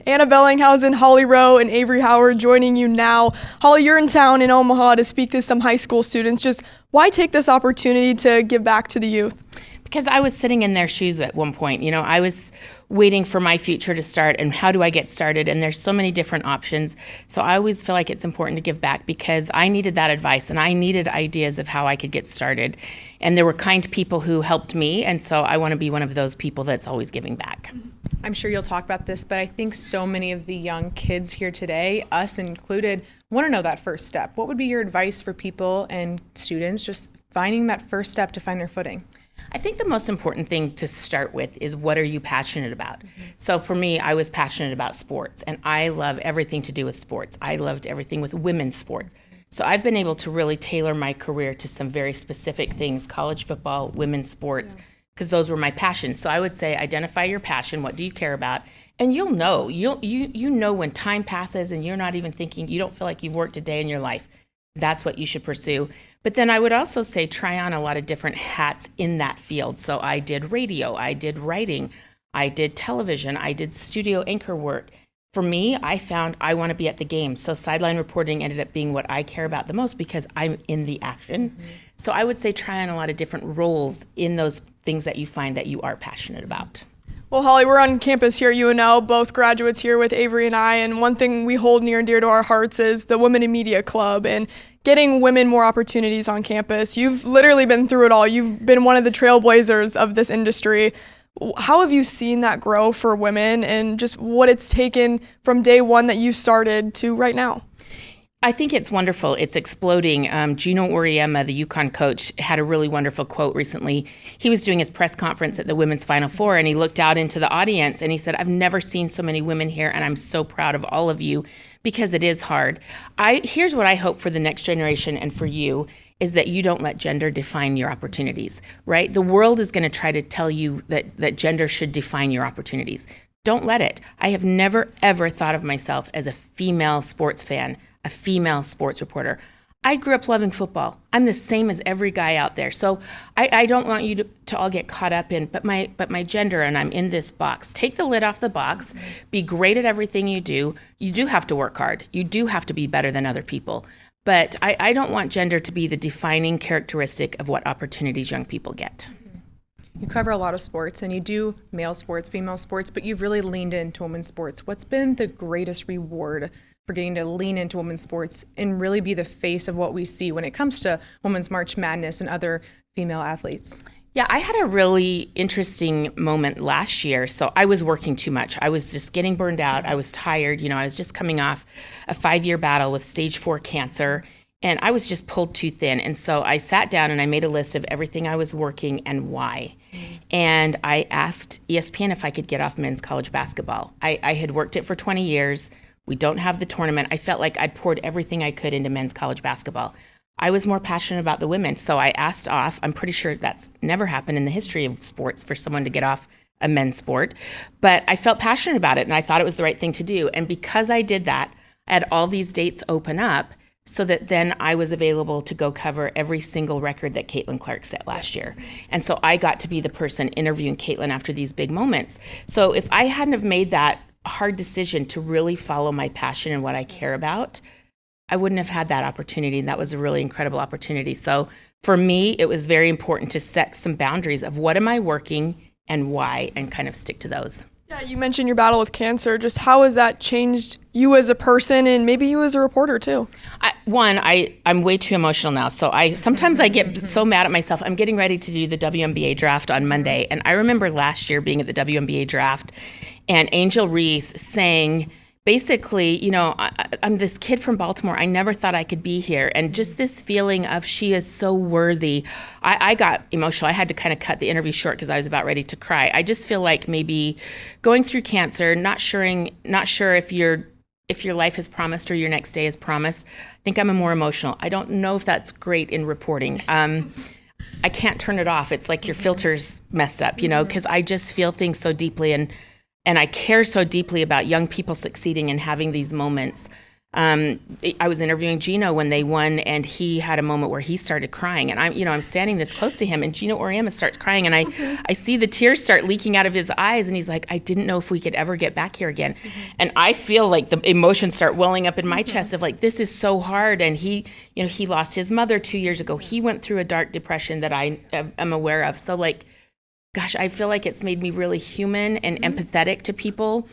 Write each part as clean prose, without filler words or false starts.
Anna Bellinghausen, Holly Rowe, and Avarie Howard joining you now. Holly, you're in town in Omaha to speak to some high school students. Just why take this opportunity to give back to the youth? Because I was sitting in their shoes at one point. You know, I was waiting for my future to start and how do I get started? And there's so many different options. So I always feel like it's important to give back because I needed that advice and I needed ideas of how I could get started. And there were kind people who helped me. And so I want to be one of those people that's always giving back. I'm sure you'll talk about this, but I think so many of the young kids here today, us included, want to know that first step. What would be your advice for people and students just finding that first step to find their footing? I think the most important thing to start with is what are you passionate about? So for me, I was passionate about sports, and I love everything to do with sports. I loved everything with women's sports. So I've been able to really tailor my career to some very specific things, college football, women's sports, because those were my passions. So I would say identify your passion, what do you care about? And you'll know, you know when time passes and you're not even thinking, you don't feel like you've worked a day in your life. That's what you should pursue. But then I would also say try on a lot of different hats in that field. So I did radio, I did writing, I did television, I did studio anchor work. For me, I found I want to be at the game. So sideline reporting ended up being what I care about the most because I'm in the action. So I would say try on a lot of different roles in those things that you find that you are passionate about. Well, Holly, we're on campus here at UNL, both graduates here with Avarie and I, and one thing we hold near and dear to our hearts is the Women in Media Club and getting women more opportunities on campus. You've literally been through it all. You've been one of the trailblazers of this industry. How have you seen that grow for women and just what it's taken from day one that you started to right now? I think it's wonderful. It's exploding. Gino Auriemma, the UConn coach, had a really wonderful quote recently. He was doing his press conference at the Women's Final Four, and he looked out into the audience, and he said, I've never seen so many women here, and I'm so proud of all of you because it is hard. Here's what I hope for the next generation and for you is that you don't let gender define your opportunities, right? The world is going to try to tell you that gender should define your opportunities. Don't let it. I have never, ever thought of myself as a female sports fan, a female sports reporter. I grew up loving football. I'm the same as every guy out there. So I don't want you to all get caught up in, but my gender and I'm in this box. Take the lid off the box. Be great at everything you do. You do have to work hard. You do have to be better than other people. But I don't want gender to be the defining characteristic of what opportunities young people get. You cover a lot of sports and you do male sports, female sports, but you've really leaned into women's sports. What's been the greatest reward for getting to lean into women's sports and really be the face of what we see when it comes to Women's March Madness and other female athletes? Yeah, I had a really interesting moment last year. So I was working too much. I was just getting burned out. I was tired. You know, I was just coming off a 5-year battle with stage 4 cancer, and I was just pulled too thin. And so I sat down and I made a list of everything I was working and why. And I asked ESPN if I could get off men's college basketball. I had worked it for 20 years. We don't have the tournament. I felt like I'd poured everything I could into men's college basketball. I was more passionate about the women, so I asked off. I'm pretty sure that's never happened in the history of sports for someone to get off a men's sport. But I felt passionate about it, and I thought it was the right thing to do. And because I did that, I had all these dates open up so that then I was available to go cover every single record that Caitlin Clark set last year. And so I got to be the person interviewing Caitlin after these big moments. So if I hadn't have made that hard decision to really follow my passion and what I care about, I wouldn't have had that opportunity. And that was a really incredible opportunity. So for me, it was very important to set some boundaries of what am I working and why, and kind of stick to those. Yeah, you mentioned your battle with cancer. Just how has that changed you as a person and maybe you as a reporter too? I'm way too emotional now. So sometimes I get so mad at myself. I'm getting ready to do the WNBA draft on Monday. And I remember last year being at the WNBA draft and Angel Reese saying, basically, you know, I'm this kid from Baltimore. I never thought I could be here. And just this feeling of she is so worthy. I got emotional. I had to kind of cut the interview short because I was about ready to cry. I just feel like maybe going through cancer, not sure if your life is promised or your next day is promised. I think I'm more emotional. I don't know if that's great in reporting. I can't turn it off. It's like your filter's messed up, you know, because I just feel things so deeply and I care so deeply about young people succeeding and having these moments I was interviewing Gino when they won, and he had a moment where he started crying, and I'm standing this close to him, and Gino Auriemma starts crying, and I see the tears start leaking out of his eyes, and he's like, I didn't know if we could ever get back here again. And I feel like the emotions start welling up in my chest of like, this is so hard. And he lost his mother 2 years ago. He went through a dark depression that I am aware of. So like, gosh, I feel like it's made me really human and empathetic to people.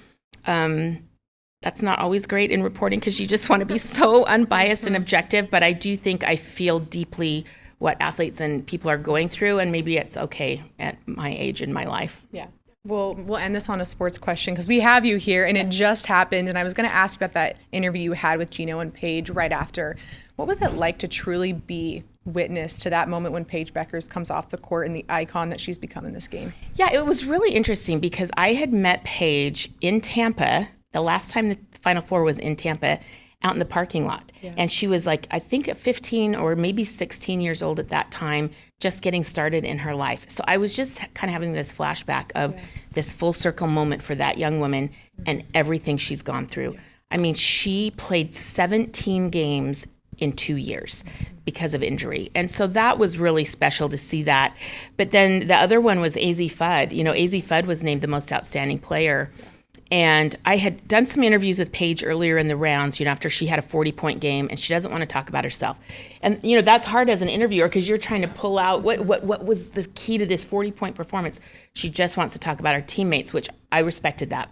That's not always great in reporting because you just want to be so unbiased and objective. But I do think I feel deeply what athletes and people are going through, and maybe it's okay at my age in my life. Yeah. We'll end this on a sports question because we have you here, and it just happened. And I was going to ask about that interview you had with Gino and Paige right after. What was it like to truly be witness to that moment when Paige Bueckers comes off the court and the icon that she's become in this game? Yeah, it was really interesting because I had met Paige in Tampa. The last time the Final Four was in Tampa, out in the parking lot. Yeah. And she was like, I think 15 or maybe 16 years old at that time, just getting started in her life. So I was just kind of having this flashback of this full circle moment for that young woman and everything she's gone through. I mean, she played 17 games in 2 years because of injury. And so that was really special to see that. But then the other one was AZ Fudd. AZ Fudd was named the most outstanding player. And I had done some interviews with Paige earlier in the rounds, after she had a 40-point game, and she doesn't want to talk about herself. And, that's hard as an interviewer because you're trying to pull out what was the key to this 40-point performance. She just wants to talk about her teammates, which I respected that.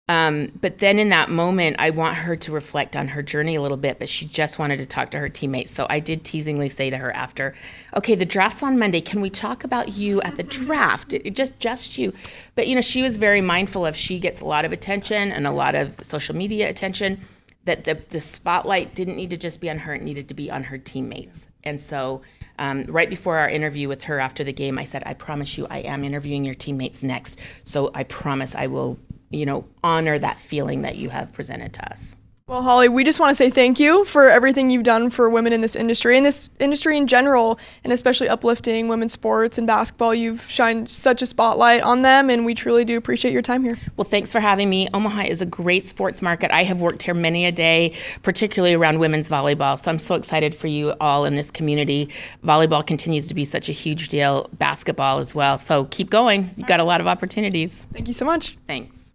But then in that moment, I want her to reflect on her journey a little bit, but she just wanted to talk to her teammates. So I did teasingly say to her after, okay, the draft's on Monday. Can we talk about you at the draft? Just you. But, she was very mindful of she gets a lot of attention and a lot of social media attention, that the spotlight didn't need to just be on her. It needed to be on her teammates. And so right before our interview with her after the game, I said, I promise you I am interviewing your teammates next. So I promise I will honor that feeling that you have presented to us. Well, Holly, we just want to say thank you for everything you've done for women in this industry in general, and especially uplifting women's sports and basketball. You've shined such a spotlight on them, and we truly do appreciate your time here. Well, thanks for having me. Omaha is a great sports market. I have worked here many a day, particularly around women's volleyball, so I'm so excited for you all in this community. Volleyball continues to be such a huge deal, basketball as well, so keep going. You've got a lot of opportunities. Thank you so much. Thanks.